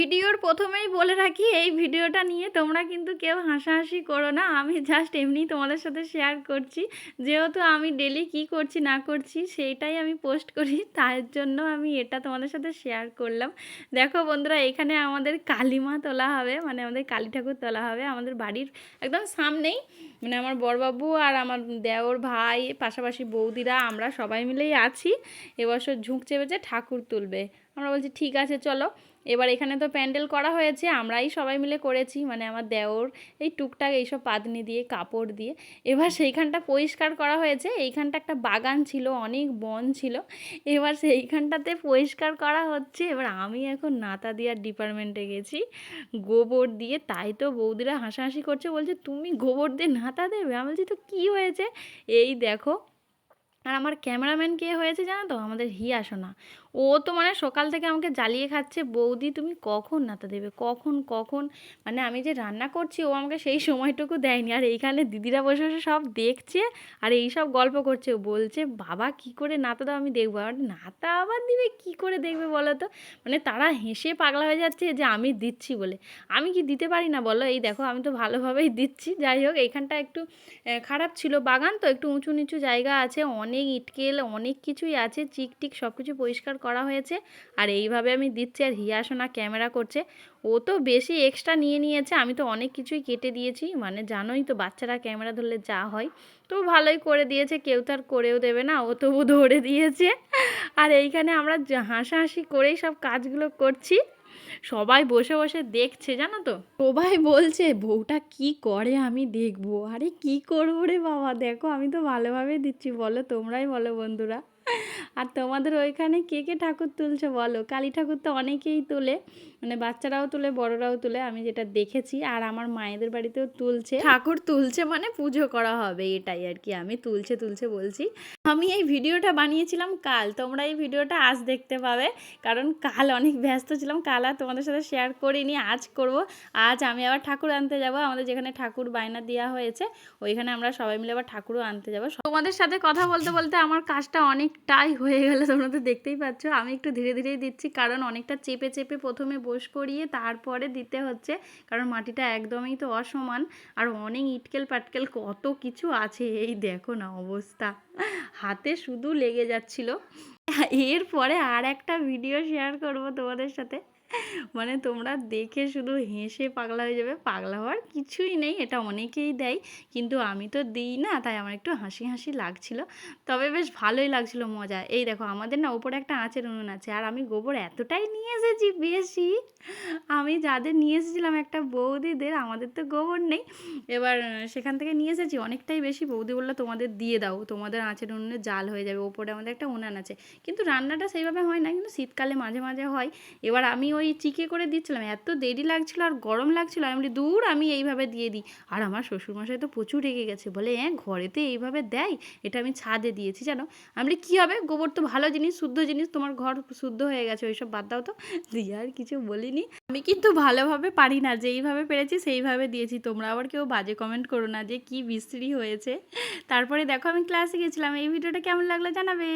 ভিডিওর প্রথমেই বলে রাখি, এই ভিডিওটা নিয়ে তোমরা কিন্তু কেউ হাসাহাসি করো না। আমি জাস্ট এমনি তোমাদের সাথে শেয়ার করছি। যেহেতু আমি ডেলি কি করছি না করছি সেইটাই আমি পোস্ট করি, তার জন্য আমি এটা তোমাদের সাথে শেয়ার করলাম। দেখো বন্ধুরা, এখানে আমাদের কালিমা তোলা হবে, মানে আমাদের কালী ঠাকুর তোলা হবে আমাদের বাড়ির একদম সামনেই। মানে আমার বড়বাবু আর আমার দেওর ভাই, পাশাপাশি বৌদিরা, আমরা সবাই মিলেই আছি। এবছর ঝুঁক চেপেছে ঠাকুর তুলবে। আমরা বলছি ঠিক আছে চলো। এবার এখানে তো প্যান্ডেল করা হয়েছে, আমরাই সবাই মিলে করেছি, মানে আমার দেওর এই টুকটাক এইসব পাতনি দিয়ে কাপড় দিয়ে। এবার সেইখানটা পরিষ্কার করা হয়েছে। এইখানটা একটা বাগান ছিল, অনেক বন ছিল, এবার সেইখানটাতে পরিষ্কার করা হচ্ছে। এবার আমি এখন নাতা দেওয়ার ডিপার্টমেন্টে গেছি গোবর দিয়ে, তাই তো বৌদিরা হাসাহাসি করছে, বলছে তুমি গোবর দিয়ে নাতা দেবে। আমি বলছি তো কী হয়েছে, এই দেখো। আর আমার ক্যামেরাম্যান কে হয়েছে জানো তো, আমাদের হিয়া সোনা। ও তো মানে সকাল থেকে আমাকে জ্বালিয়ে খাচ্ছে, বৌদি তুমি কখন নাতা দেবে, কখন কখন। মানে আমি যে রান্না করছি ও আমাকে সেই সময়টুকু দেয়নি। আর এইখানে দিদিরা বসে বসে সব দেখছে আর এই সব গল্প করছে। ও বলছে বাবা কি করে নাতা দাও, আমি দেখবো। আর নাতা আবার দিবে, কি করে দেখবে বলো তো। মানে তারা হেসে পাগলা হয়ে যাচ্ছে যে আমি দিচ্ছি বলে। আমি কি দিতে পারি না বলো, এই দেখো আমি তো ভালোভাবেই দিচ্ছি। যাই হোক, এইখানটা একটু খারাপ ছিল, বাগান তো একটু উঁচু নিচু জায়গা আছে, অনেক ইটকেল অনেক কিছুই আছে, চিক টিক সব কিছু পরিষ্কার করা হয়েছে। আর এইভাবে আমি দিচ্ছি, আর হিয়া সোনা ক্যামেরা করছে। ও তো বেশি এক্সট্রা নিয়ে নিয়েছে, আমি তো অনেক কিছুই কেটে দিয়েছি, মানে জানোই তো বাচ্চারা ক্যামেরা ধরলে যা হয়। তো ভালোই করে দিয়েছে, কেউ তো আর করেও দেবে না, ও তবু ধরে দিয়েছে। আর এইখানে আমরা হাসাহাসি করেই সব কাজগুলো করছি, সবাই বসে বসে দেখছে জানো তো। সবাই বলছে বউটা কি করে আমি দেখবো। আরে কি করবো রে বাবা, দেখো আমি তো ভালোভাবে দিচ্ছি, বলো তোমরাই বলো বন্ধুরা। আর তোমাদের ওইখানে কে কে ঠাকুর তুলছে বলো। কালী ঠাকুর তো অনেকেই তোলে, মানে বাচ্চারাও তোলে বড়রাও তোলে, আমি যেটা দেখেছি। আর আমার মায়েদের বাড়িতেও তুলছে, ঠাকুর তুলছে মানে পুজো করা হবে, এটাই আর কি। আমি তুলছে তুলছে বলছি। আমি এই ভিডিওটা বানিয়েছিলাম কাল, তোমরা এই ভিডিওটা আজ দেখতে পাবে, কারণ কাল অনেক ব্যস্ত ছিলাম, কাল আর তোমাদের সাথে শেয়ার করিনি, আজ করব। আজ আমি আবার ঠাকুর আনতে যাব, আমাদের যেখানে ঠাকুর বায়না দেওয়া হয়েছে ওইখানে আমরা সবাই মিলে আবার ঠাকুরও আনতে যাব। তোমাদের সাথে কথা বলতে বলতে আমার কাজটা অনেকটাই হয়ে গেল, তোমরা তো দেখতেই পাচ্ছ। আমি একটু ধীরে ধীরেই দিচ্ছি, কারণ অনেকটা চেপে চেপে প্রথমে বস করিয়ে তারপরে দিতে হচ্ছে, কারণ মাটিটা একদমই তো অসমান। আর অনেক ইটকেল পাটকেল কত কিছু আছে, এই দেখো না অবস্থা, হাতে শুধু লেগে যাচ্ছিল। এরপরে আর একটা ভিডিও শেয়ার করব তোমাদের সাথে, মানে তোমরা দেখে শুধু হেসে পাগলা হয়ে যাবে। পাগলা হওয়ার কিছুই নেই, এটা অনেকেই দেয়, কিন্তু আমি তো দিই না, তাই আমার একটু হাসি হাসি লাগছিল। তবে বেশ ভালোই লাগছিল, মজা। এই দেখো আমাদের না ওপরে একটা আঁচের উনুন আছে, আর আমি গোবর এতটাই নিয়ে এসেছি বেশি, আমি যাদের নিয়ে এসেছিলাম একটা বৌদিদের, আমাদের তো গোবর নেই, এবার সেখান থেকে নিয়ে এসেছি অনেকটাই বেশি। বৌদি বললো তোমাদের দিয়ে দাও, তোমাদের আঁচের উনুনে জাল হয়ে যাবে। ওপরে আমাদের একটা উনান আছে, কিন্তু রান্নাটা সেইভাবে হয় না, কিন্তু শীতকালে মাঝে মাঝে হয়। এবার আমি ওই চিকে করে দিচ্ছিলাম, এত দেরি লাগছিল আর গরম লাগছিল, আমি বলি দূর আমি এইভাবে দিয়ে দিই। আর আমার শ্বশুরমশাই তো প্রচুর রেগে গেছে, বলে ঘরেতে এইভাবে দেয়, এটা আমি ছাদে দিয়েছি জানো। আমি বলি কী হবে, গোবর তো ভালো জিনিস, শুদ্ধ জিনিস, তোমার ঘর শুদ্ধ হয়ে গেছে, ওইসব বাদ দাও তো। দিয়ে আর কিছু বলিনি। আমি কিন্তু ভালোভাবে পারি না, যেইভাবে পেরেছি সেইভাবে দিয়েছি। তোমরা আবার কেউ বাজে কমেন্ট করো না যে কি বিশ্রী হয়েছে। তারপরে দেখো আমি ক্লাসে গেছিলাম। এই ভিডিওটা কেমন লাগলো জানাবে।